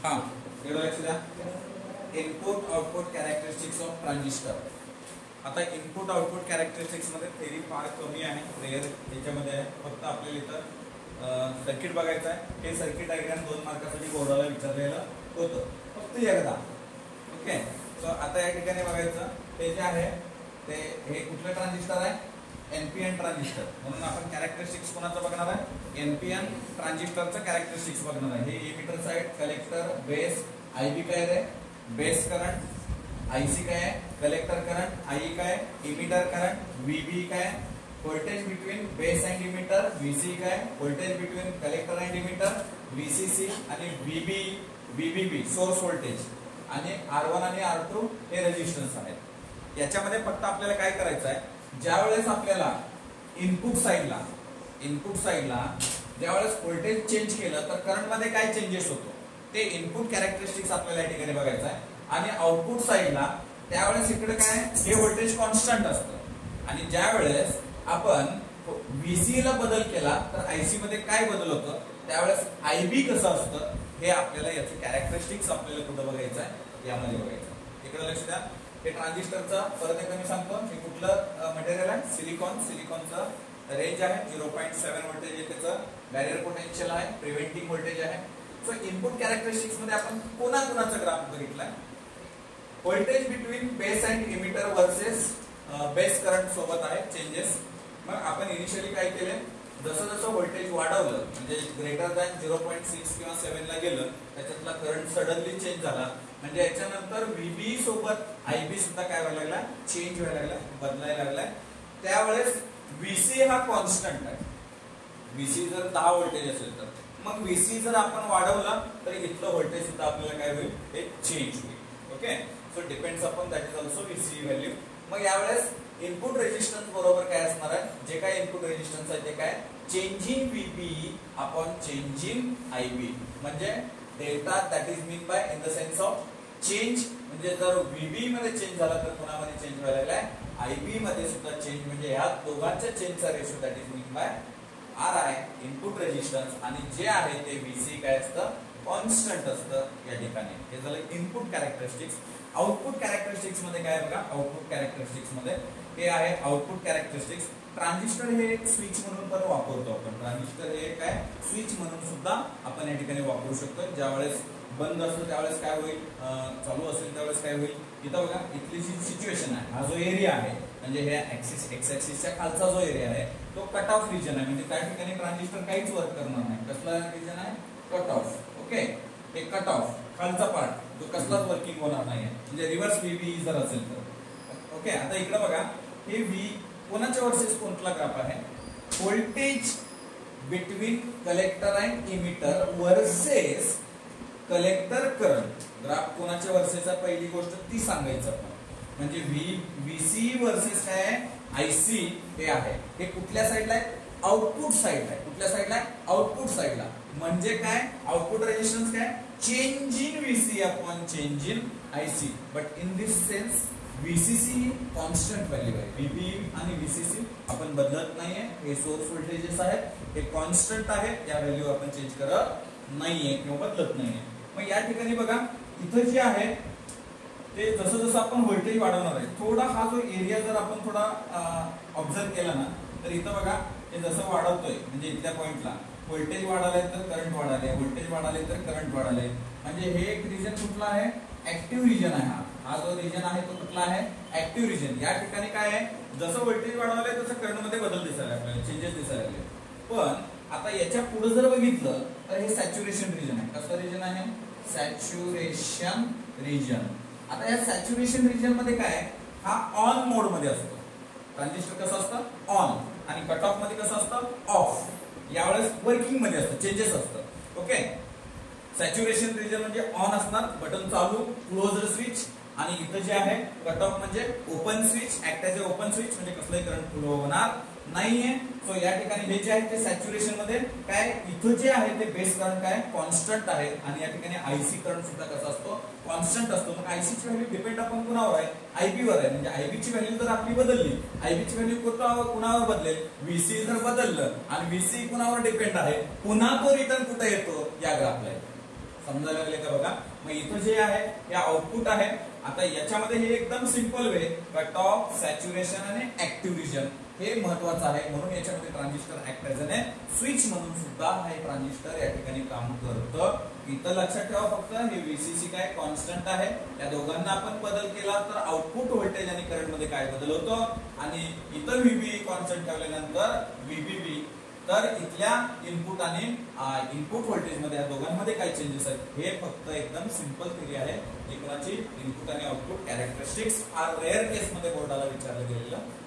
हा एवढं लक्ष द्या. Input output characteristics of transistor. आता इनपुट आउटपुट कॅरेक्टरिस्टिक्स मध्ये थेरी फार कमी आहे, रेअर याच्यामध्ये आहे. फक्त आपल्याला इथं सर्किट बघायचं आहे. हे सर्किट डायग्राम 2 मार्कासाठी बोर्डाला विचारलेलं होतं फक्त एकदा. ओके, सो आता या ठिकाणी बघायचं ते जे आहे ते हे कुठलं ट्रान्झिस्टर आहे, एनपीएन ट्रान्झिस्टर. म्हणून आपण कॅरेक्टरिस्टिक्स कोणाचं बघणार आहे, एनपीएन ट्रान्झिस्टरचं कॅरेक्टरिस्टिक्स बघणार आहे. हे emitter side, collector, base, IB काय आहे, बेस करंट, आयसी काय आहे, कलेक्टर करंट, आई काय, इमिटर करंट, व्हीबी काय, voltage between base and emitter, VC काय, voltage between collector and emitter, VCC आणि व्हीबीबी सोर्स व्होल्टेज, आणि R1 आणि R2 हे रेजिस्टन्स आहेत. याच्यामध्ये फक्त आपल्याला काय करायचं आहे, ज्यावेळेस आपल्याला इनपुट साइडला ज्यावेळेस व्होल्टेज चेंज केलं तर करंट मध्ये काय चेंजेस होतो ते इनपुट कॅरेक्टरिस्टिक्स आपल्याला या ठिकाणी बघायचं आहे. आणि आउटपुट साइडला त्यावेळेस इकडे काय हे व्होल्टेज कॉन्स्टंट असतं, आणि ज्यावेळेस आपण व्हीसी ला बदल केला तर आयसी मध्ये काय बदल होतं, त्यावेळेस आयबी कसं असतं हे आपल्याला याचे कॅरेक्टरिस्टिक्स आपल्याला कुठं बघायचं आहे, यामध्ये बघायचं. इकडे लक्ष द्या. हे ट्रान्झिस्टरचा परत एकदा मी सांगतो, हे कुठलं मटेरियल आहे, सिलिकॉनचं रेंज आहे 0.7 व्होल्टेज आहे, त्याचं बॅरियर पोटेन्शियल आहे, प्रिव्हेंटिंग व्होल्टेज आहे. सो इनपुट कॅरेक्टरिस्टिक्स मध्ये आपण कोणाचा ग्राफ बघितलाय, voltage between base and emitter versus base current सोबत आहे चेंजेस. मग आपण इनिशियली काय केले, जसं व्होल्टेज वाढवलं म्हणजे ग्रेटर दॅन 0.6 किंवा 7 ला गेलं त्याच्यातला करंट सडनली चेंज झाला, म्हणजे याच्यानंतर व्हीबी सोबत आयबी सुद्धा काय व्हायला लागला, चेंज व्हायला लागला, बदलायला लागलाय. त्यावेळेस व्हीसी हा कॉन्स्टंट आहे. व्हीसी जर 10 व्होल्टेज असेल तर मग व्हीसी जर आपण वाढवला तर इथलं व्होल्टेज सुद्धा आपल्याला काय होईल, हे चेंज होईल. Okay, so depends upon that is also VC value. मग यावेळेस इनपुट रेजिस्टन्स बरोबर काय असणार आहे, जे काय इनपुट रेजिस्टन्स आहे ते काय, changing VB upon changing IB, म्हणजे delta that is mean by in the sense of change. म्हणजे जर व्हीबी मध्ये चेंज झाला तर कोणामध्ये चेंज व्हायला लागलाय, आयबी मध्ये सुद्धा चेंज, म्हणजे ह्या दोघांच्या चेंजचा ratio that is mean by R आहे इनपुट रेजिस्टन्स, आणि जे आहे ते व्हीसी काय असतं, कॉन्स्टंट असतं या ठिकाणी. हे झालं इनपुट कॅरेक्टरिस्टिक्स. आउटपुट कॅरेक्टरिस्टिक्स मध्ये काय बघा, आउटपुट कॅरेक्टरिस्टिक्स मध्ये हे आहे आउटपुट कॅरेक्टरिस्टिक्स. ट्रान्झिस्टर हे एक स्विच म्हणून पण वापरतो आपण. ट्रान्झिस्टर हे काय स्विच म्हणून सुद्धा आपण या ठिकाणी वापरू शकतो. ज्यावेळेस बंद असतो त्यावेळेस काय होईल, चालू असेल त्यावेळेस काय होईल. इथं बघा इथली जी सिच्युएशन आहे, हा जो एरिया आहे म्हणजे हे ऍक्सिस एक्स ऍक्सिसच्या खालचा जो एरिया आहे तो कट ऑफ रिजन आहे, म्हणजे त्या ठिकाणी ट्रान्झिस्टर काहीच वर्क करणार नाही. कसला रिजन आहे, कट ऑफ. ओके, हे कट ऑफ खालचा पार्ट जो कसलाच वर्किंग होणार नाही, म्हणजे रिव्हर्स व्हीबी जर असेल तर. ओके, आता इकडे बघा हे व्ही कोणाच्या वर्सेस कोणता ग्राफ आहे, voltage between collector and emitter versus collector current. Graph कोणाच्या वर्सेस आहे, पहिली गोष्ट ती सांगायचं आपण. म्हणजे व्हीसी वर्सेस काय आहे, आयसी हे आहे. हे कुठल्या साईडला आहे, आउटपुट साईडला आहे. कुठल्या साईडला आहे, आउटपुट साईडला. म्हणजे काय, आउटपुट रेजिस्टन्स काय, change in VC upon change in IC. But in this sense VCC constant value आहे. व्हीबी आणि व्हीसीसी आपण बदलत नाहीये. हे सोर्स व्होल्टेजेस आहेत, हे कॉन्स्टंट आहे, या व्हॅल्यू आपण चेंज करत नाहीये किंवा बदलत नाहीये. मग या ठिकाणी बघा इथं जे आहे ते जसं जसं आपण व्होल्टेज वाढवणार आहे, थोडा हा जो एरिया जर आपण थोडा ऑब्झर्व केला ना तर इथं बघा हे जसं वाढवतोय म्हणजे इथल्या पॉइंटला व्होल्टेज वाढाले तर करंट वाढाले, व्होल्टेज वाढाले तर करंट वाढाले. म्हणजे हे एक रिजन कुठला आहे, ऍक्टिव्ह रिजन आहे. हा जो रिजन आहे तो कुठला आहे, ऍक्टिव्ह रिजन. या ठिकाणी काय आहे, जसं व्होल्टेज वाढवलंय तसं करंट मध्ये बदल दिसायला आपल्याला, चेंजेस दिसायला लागले. पण आता याच्या पुढे जर बघितलं तर हे सॅच्युरेशन रिजन आहे. कसं रिजन आहे, सॅच्युरेशन रिजन. आता या सॅच्युरेशन रिजन मध्ये काय, हा ऑन मोड मध्ये असतो. ट्रान्झिस्टर कसं असतं, ऑन, आणि कट ऑफ मध्ये कसं असतं, ऑफ. यावेळेस वर्किंग मध्ये असतं, चेंजेस असतं. ओके, सॅच्युरेशन रिजन म्हणजे ऑन असणार, बटन चालू, क्लोज्ड स्विच. आणि इथं जे आहे कट ऑफ म्हणजे open switch, act as a open switch, म्हणजे कसलंही करंट फ्लो होणार नाहीये. सो या ठिकाणी हे जे आहे ते सॅच्युरेशन मध्ये काय, इथं जे आहे ते बेस करंट काय कॉन्स्टंट आहे, आणि या ठिकाणी आयसी करंट सुद्धा कसा असतो, कॉन्स्टंट असतो. मग आयसी ची व्हॅल्यू डिपेंड आपण कुणावर आहे, आयबी वर आहे. म्हणजे आयबी ची व्हॅल्यू जर आपली बदलली, आयबी ची व्हॅल्यू कुणावर बदलेल, व्हीसी जर बदललं, आणि व्हीसी कुणावर डिपेंड आहे, पुन्हा तो रिटर्न कुठे येतो, या ग्राफला. समजायला लागले का बघा. मग इथं जे आहे हे आउटपुट आहे. आता याच्यामध्ये हे एकदम simple way cut off, saturation आणि ऍक्टिव्ह रिजन हे महत्वाचं आहे. म्हणून याच्यामध्ये transistor act as a switch म्हणून सुद्धा हे ट्रान्झिस्टर या ठिकाणी काम करतं. इथं लक्षात ठेवा फक्त हे VCC काय कॉन्स्टंट आहे. या दोघांना आपण बदल केला तर आउटपुट व्होल्टेज आणि करंट मध्ये काय बदल होतो. आणि इथं VB कॉन्स्टंट ठेवल्यानंतर VBB, तर इथल्या इनपुट आणि इनपुट व्होल्टेज मध्ये या दोघांमध्ये काय चेंजेस आहेत हे फक्त एकदम सिंपल थिअरी आहे. जी कोणाची इनपुट आणि आउटपुट कॅरेक्टरिस्टिक्स फार रेअर केस मध्ये बोर्डाला विचारलं गेलेलं